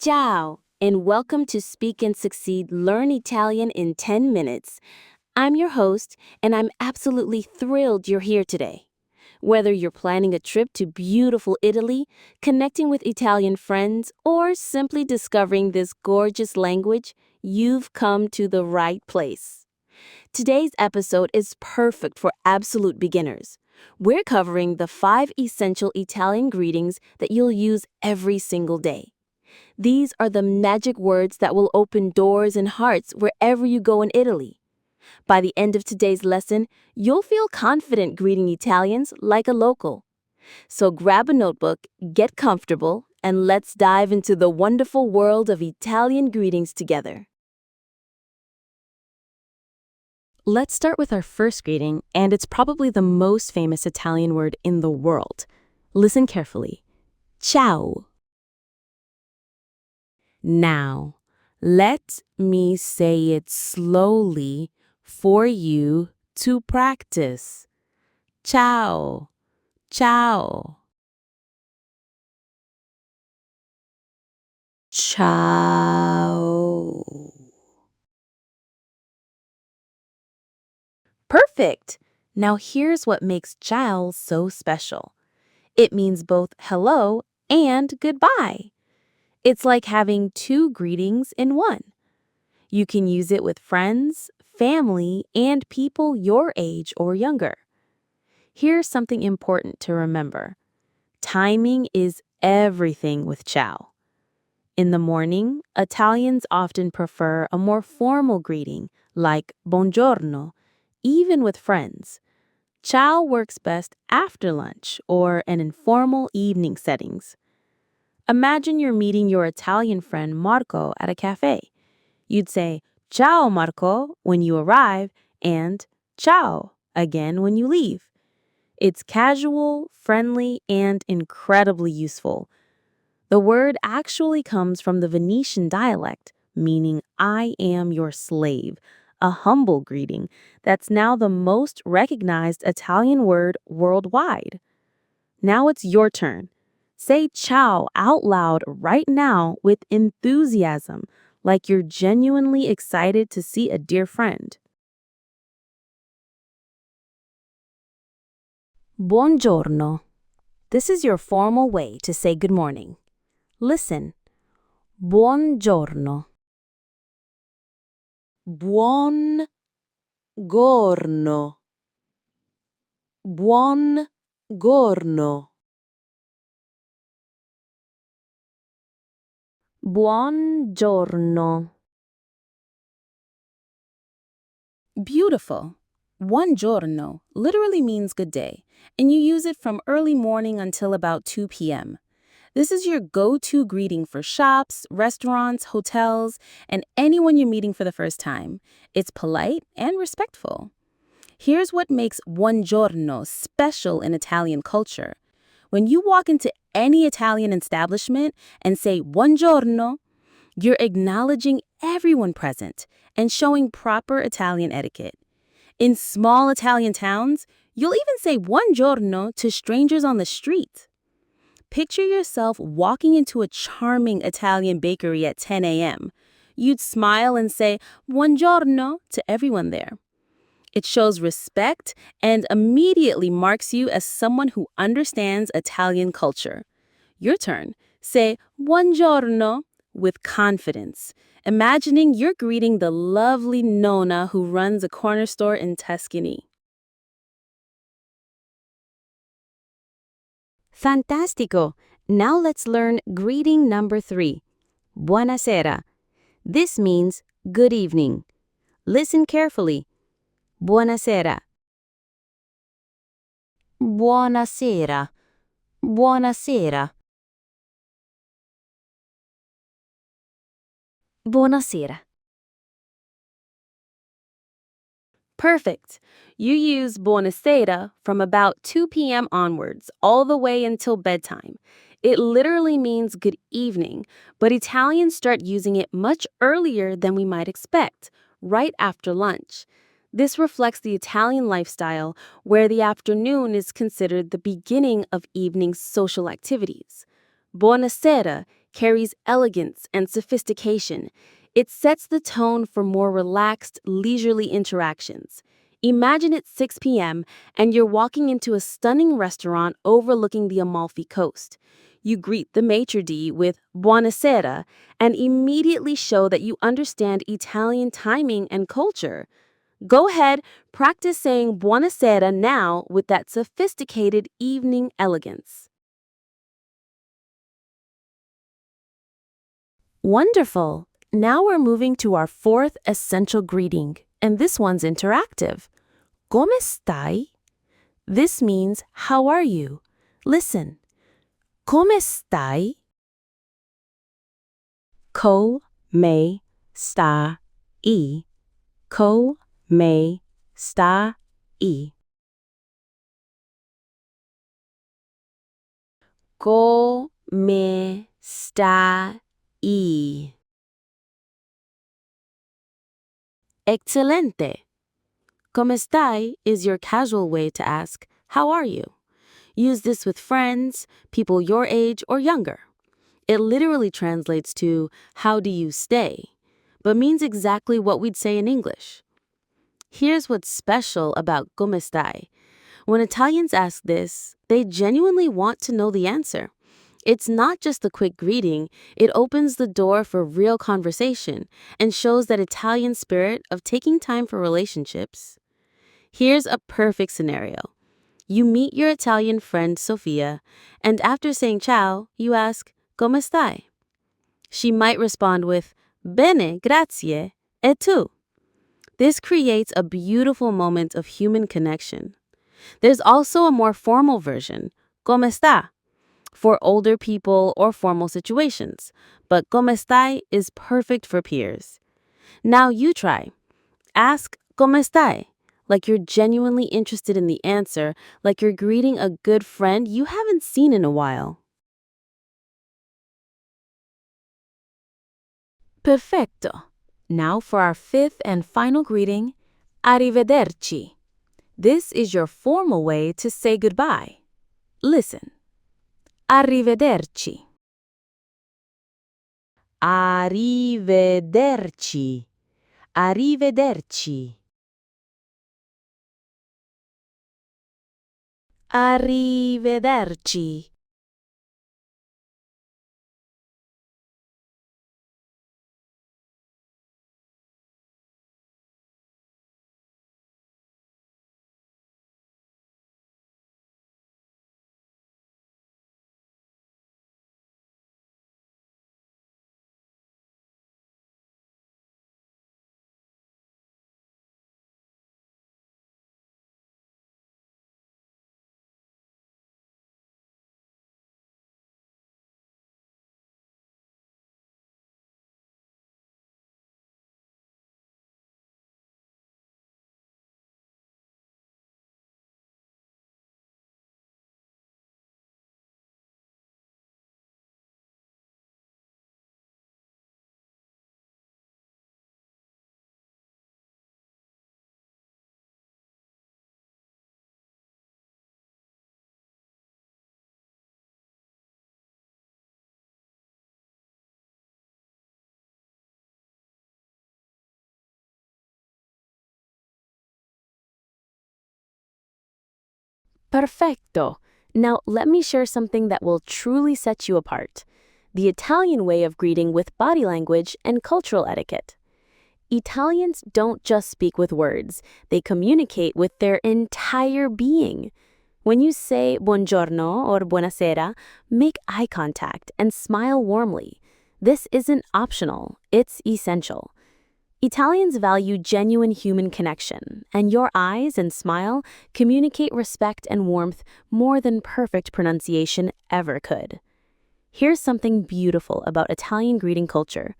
Ciao, and welcome to Speak and Succeed Learn Italian in 10 minutes. I'm your host, and I'm absolutely thrilled you're here today. Whether you're planning a trip to beautiful Italy, connecting with Italian friends, or simply discovering this gorgeous language, you've come to the right place. Today's episode is perfect for absolute beginners. We're covering the 5 essential Italian greetings that you'll use every single day. These are the magic words that will open doors and hearts wherever you go in Italy. By the end of today's lesson, you'll feel confident greeting Italians like a local. So grab a notebook, get comfortable, and let's dive into the wonderful world of Italian greetings together. Let's start with our first greeting, and it's probably the most famous Italian word in the world. Listen carefully. Ciao. Now, let me say it slowly for you to practice. Ciao, ciao. Ciao. Perfect! Now here's what makes ciao so special. It means both hello and goodbye. It's like having 2 greetings in one. You can use it with friends, family, and people your age or younger. Here's something important to remember. Timing is everything with ciao. In the morning, Italians often prefer a more formal greeting like buongiorno, even with friends. Ciao works best after lunch or in informal evening settings. Imagine you're meeting your Italian friend Marco at a cafe. You'd say, Ciao, Marco, when you arrive, and Ciao again when you leave. It's casual, friendly, and incredibly useful. The word actually comes from the Venetian dialect, meaning I am your slave, a humble greeting that's now the most recognized Italian word worldwide. Now it's your turn. Say ciao out loud right now with enthusiasm, like you're genuinely excited to see a dear friend. Buongiorno. This is your formal way to say good morning. Listen. Buongiorno. Buon gorno. Buon gorno. Buongiorno. Beautiful. Buongiorno literally means good day, and you use it from early morning until about 2 p.m. This is your go-to greeting for shops, restaurants, hotels, and anyone you're meeting for the first time. It's polite and respectful. Here's what makes buongiorno special in Italian culture. When you walk into any Italian establishment and say buongiorno, you're acknowledging everyone present and showing proper Italian etiquette. In small Italian towns, you'll even say buongiorno to strangers on the street. Picture yourself walking into a charming Italian bakery at 10 a.m. You'd smile and say buongiorno to everyone there. It shows respect and immediately marks you as someone who understands Italian culture. Your turn. Say buongiorno with confidence, imagining you're greeting the lovely Nonna who runs a corner store in Tuscany. Fantastico! Now let's learn greeting number 3. Buonasera. This means good evening. Listen carefully. Buonasera. Buonasera. Buonasera. Buonasera. Perfect. You use buonasera from about 2 p.m. onwards, all the way until bedtime. It literally means good evening, but Italians start using it much earlier than we might expect, right after lunch. This reflects the Italian lifestyle, where the afternoon is considered the beginning of evening social activities. Buonasera carries elegance and sophistication. It sets the tone for more relaxed, leisurely interactions. Imagine it's 6 p.m. and you're walking into a stunning restaurant overlooking the Amalfi Coast. You greet the maitre d' with Buonasera and immediately show that you understand Italian timing and culture. Go ahead, practice saying Buonasera now with that sophisticated evening elegance. Wonderful! Now we're moving to our fourth essential greeting, and this one's interactive. Come stai? This means, how are you? Listen. Come stai? Come stai? Come stai? Come stai? Excelente! Come stai is your casual way to ask, how are you? Use this with friends, people your age or younger. It literally translates to, how do you stay? But means exactly what we'd say in English. Here's what's special about come stai. When Italians ask this, they genuinely want to know the answer. It's not just a quick greeting, it opens the door for real conversation and shows that Italian spirit of taking time for relationships. Here's a perfect scenario. You meet your Italian friend Sofia, and after saying ciao, you ask, come stai? She might respond with, bene, grazie, e tu? This creates a beautiful moment of human connection. There's also a more formal version, come sta? For older people or formal situations, but come stai is perfect for peers. Now you try. Ask come stai, like you're genuinely interested in the answer, like you're greeting a good friend you haven't seen in a while. Perfecto. Now for our fifth and final greeting, Arrivederci. This is your formal way to say goodbye. Listen. Arrivederci. Arrivederci. Arrivederci. Arrivederci. Perfecto. Now let me share something that will truly set you apart. The Italian way of greeting with body language and cultural etiquette. Italians don't just speak with words, they communicate with their entire being. When you say buongiorno or buonasera, make eye contact and smile warmly. This isn't optional, it's essential. Italians value genuine human connection, and your eyes and smile communicate respect and warmth more than perfect pronunciation ever could. Here's something beautiful about Italian greeting culture.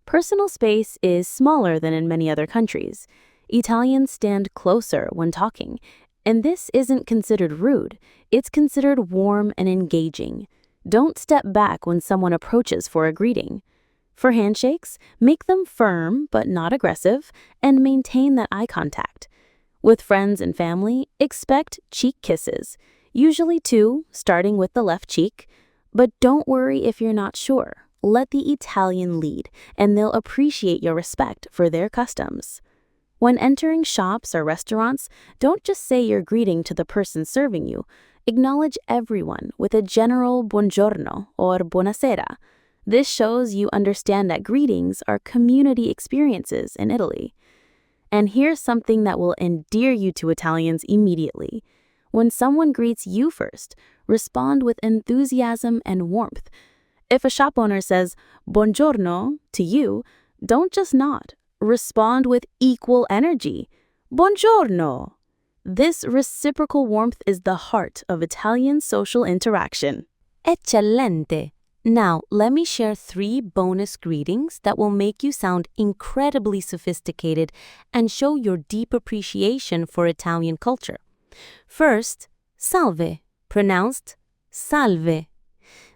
Personal space is smaller than in many other countries. Italians stand closer when talking, and this isn't considered rude. It's considered warm and engaging. Don't step back when someone approaches for a greeting. For handshakes, make them firm but not aggressive, and maintain that eye contact. With friends and family, expect cheek kisses, usually 2, starting with the left cheek. But don't worry if you're not sure. let the Italian lead, and they'll appreciate your respect for their customs. When entering shops or restaurants, don't just say your greeting to the person serving you. Acknowledge everyone with a general buongiorno or buonasera. This shows you understand that greetings are community experiences in Italy. And here's something that will endear you to Italians immediately. When someone greets you first, respond with enthusiasm and warmth. If a shop owner says buongiorno to you, don't just nod. Respond with equal energy. Buongiorno! This reciprocal warmth is the heart of Italian social interaction. Eccellente! Now, let me share 3 bonus greetings that will make you sound incredibly sophisticated and show your deep appreciation for Italian culture. First, salve, pronounced salve.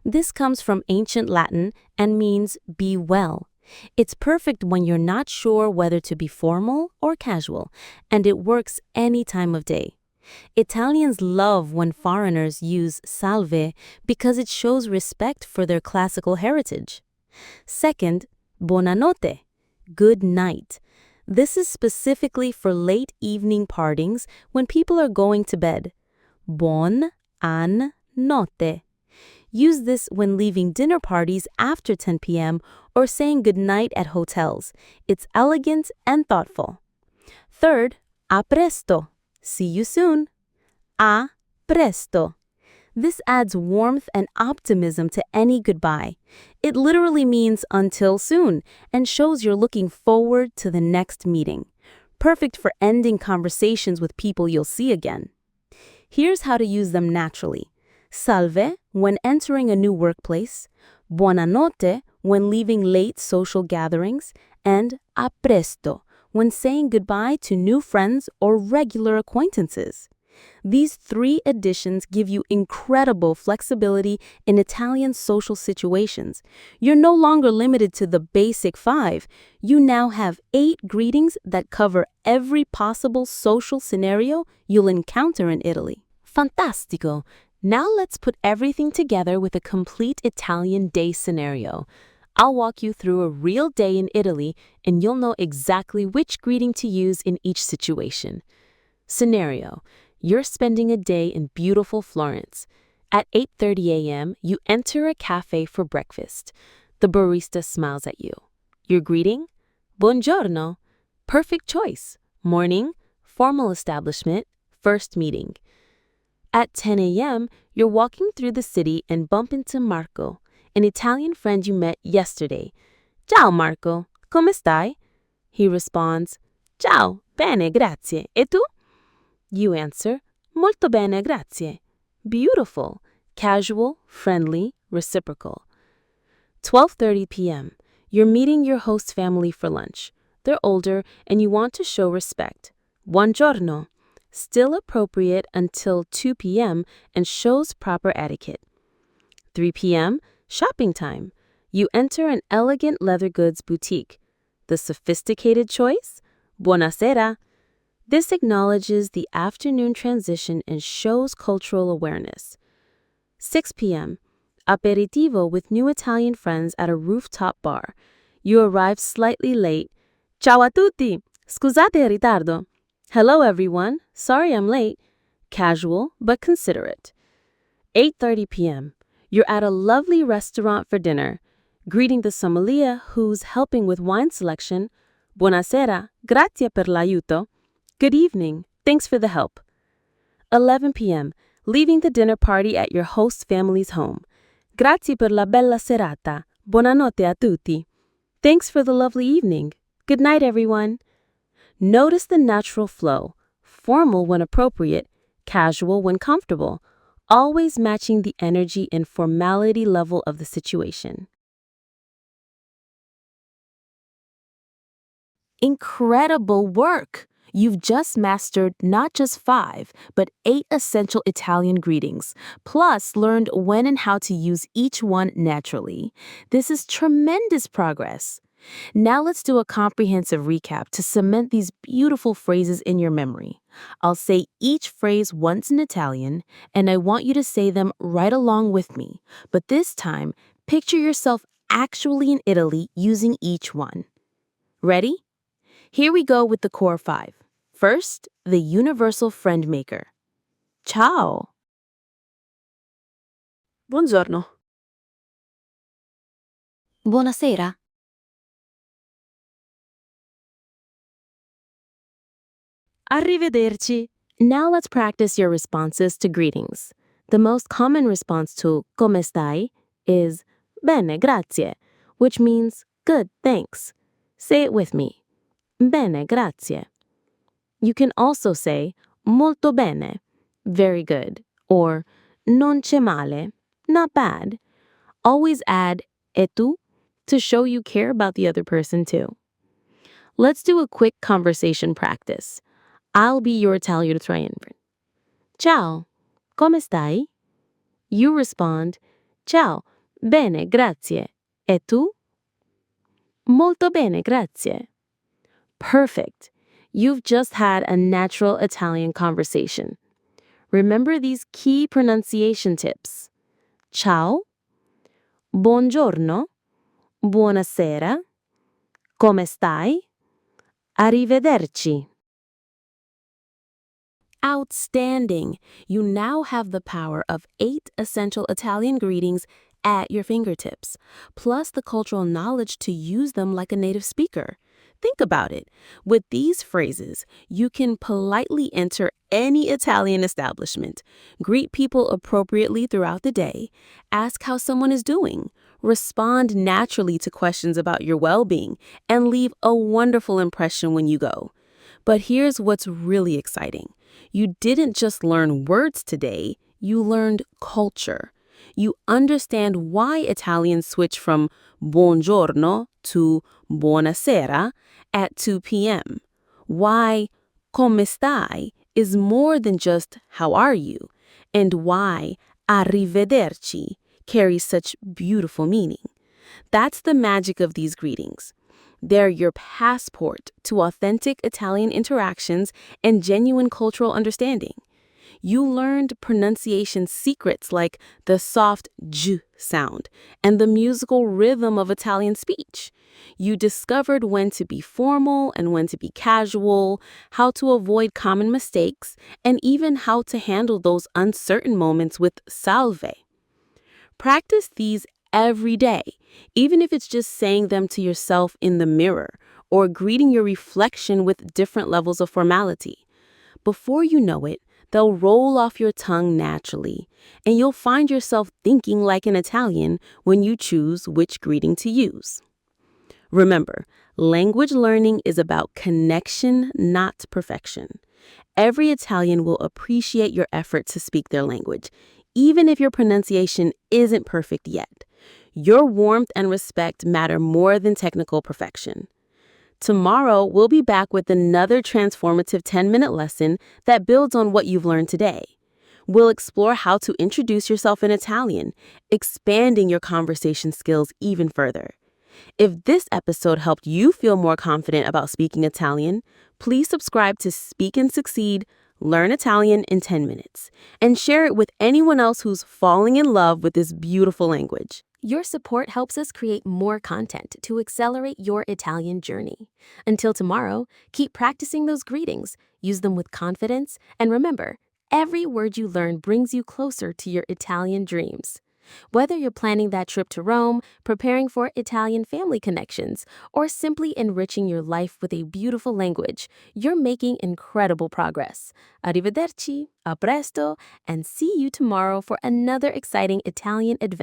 This comes from ancient Latin and means be well. It's perfect when you're not sure whether to be formal or casual, and it works any time of day. Italians love when foreigners use salve because it shows respect for their classical heritage. Second, buonanotte, good night. This is specifically for late evening partings when people are going to bed. Buon an notte. Use this when leaving dinner parties after 10 p.m. or saying goodnight at hotels. It's elegant and thoughtful. Third, a presto. See you soon. A presto. This adds warmth and optimism to any goodbye. It literally means until soon and shows you're looking forward to the next meeting. Perfect for ending conversations with people you'll see again. Here's how to use them naturally. Salve when entering a new workplace, buonanotte when leaving late social gatherings, and a presto when saying goodbye to new friends or regular acquaintances. These 3 additions give you incredible flexibility in Italian social situations. You're no longer limited to the basic 5. You now have 8 greetings that cover every possible social scenario you'll encounter in Italy. Fantastico! Now let's put everything together with a complete Italian day scenario. I'll walk you through a real day in Italy, and you'll know exactly which greeting to use in each situation. Scenario: you're spending a day in beautiful Florence. At 8:30 a.m., you enter a cafe for breakfast. The barista smiles at you. Your greeting? Buongiorno. Perfect choice. Morning, formal establishment, first meeting. At 10 a.m., you're walking through the city and bump into Marco, an Italian friend you met yesterday. Ciao Marco, come stai? He responds, Ciao, bene, grazie. E tu? You answer, Molto bene, grazie. Beautiful, casual, friendly, reciprocal. 12:30 p.m. You're meeting your host family for lunch. They're older and you want to show respect. Buongiorno. Still appropriate until 2 p.m. and shows proper etiquette. 3 p.m. Shopping time. You enter an elegant leather goods boutique. The sophisticated choice? Buonasera. This acknowledges the afternoon transition and shows cultural awareness. 6 p.m. Aperitivo with new Italian friends at a rooftop bar. You arrive slightly late. Ciao a tutti! Scusate il ritardo. Hello everyone. Sorry I'm late. Casual but considerate. 8:30 p.m. You're at a lovely restaurant for dinner. Greeting the sommelier who's helping with wine selection. Buonasera, grazie per l'aiuto. Good evening, thanks for the help. 11 p.m. Leaving the dinner party at your host family's home. Grazie per la bella serata. Buonanotte a tutti. Thanks for the lovely evening. Good night, everyone. Notice the natural flow, formal when appropriate, casual when comfortable, always matching the energy and formality level of the situation. Incredible work! You've just mastered not just 5, but 8 essential Italian greetings, plus learned when and how to use each one naturally. This is tremendous progress. Now let's do a comprehensive recap to cement these beautiful phrases in your memory. I'll say each phrase once in Italian, and I want you to say them right along with me. But this time, picture yourself actually in Italy using each one. Ready? Here we go with the core 5. First, the universal friend maker. Ciao. Buongiorno. Buonasera. Arrivederci. Now let's practice your responses to greetings. The most common response to come stai is bene, grazie, which means good, thanks. Say it with me. Bene, grazie. You can also say molto bene, very good, or non c'è male, not bad. Always add e tu to show you care about the other person too. Let's do a quick conversation practice. I'll be your Italian triumvirate. Ciao, come stai? You respond, ciao, bene, grazie. E tu? Molto bene, grazie. Perfect. You've just had a natural Italian conversation. Remember these key pronunciation tips. Ciao, buongiorno, buonasera, come stai? Arrivederci. Outstanding! You now have the power of 8 essential Italian greetings at your fingertips, plus the cultural knowledge to use them like a native speaker. Think about it. With these phrases, you can politely enter any Italian establishment, greet people appropriately throughout the day, ask how someone is doing, respond naturally to questions about your well-being, and leave a wonderful impression when you go. But here's what's really exciting. You didn't just learn words today, you learned culture. You understand why Italians switch from buongiorno to buonasera at 2 p.m. Why come stai is more than just how are you, and why arrivederci carries such beautiful meaning. That's the magic of these greetings. They're your passport to authentic Italian interactions and genuine cultural understanding. You learned pronunciation secrets like the soft j sound and the musical rhythm of Italian speech. You discovered when to be formal and when to be casual, how to avoid common mistakes, and even how to handle those uncertain moments with salve. Practice these every day, even if it's just saying them to yourself in the mirror or greeting your reflection with different levels of formality. Before you know it, they'll roll off your tongue naturally, and you'll find yourself thinking like an Italian when you choose which greeting to use. Remember, language learning is about connection, not perfection. Every Italian will appreciate your effort to speak their language, even if your pronunciation isn't perfect yet. Your warmth and respect matter more than technical perfection. Tomorrow, we'll be back with another transformative 10-minute lesson that builds on what you've learned today. We'll explore how to introduce yourself in Italian, expanding your conversation skills even further. If this episode helped you feel more confident about speaking Italian, please subscribe to Speak and Succeed, Learn Italian in 10 minutes, and share it with anyone else who's falling in love with this beautiful language. Your support helps us create more content to accelerate your Italian journey. Until tomorrow, keep practicing those greetings, use them with confidence, and remember, every word you learn brings you closer to your Italian dreams. Whether you're planning that trip to Rome, preparing for Italian family connections, or simply enriching your life with a beautiful language, you're making incredible progress. Arrivederci, a presto, and see you tomorrow for another exciting Italian adventure.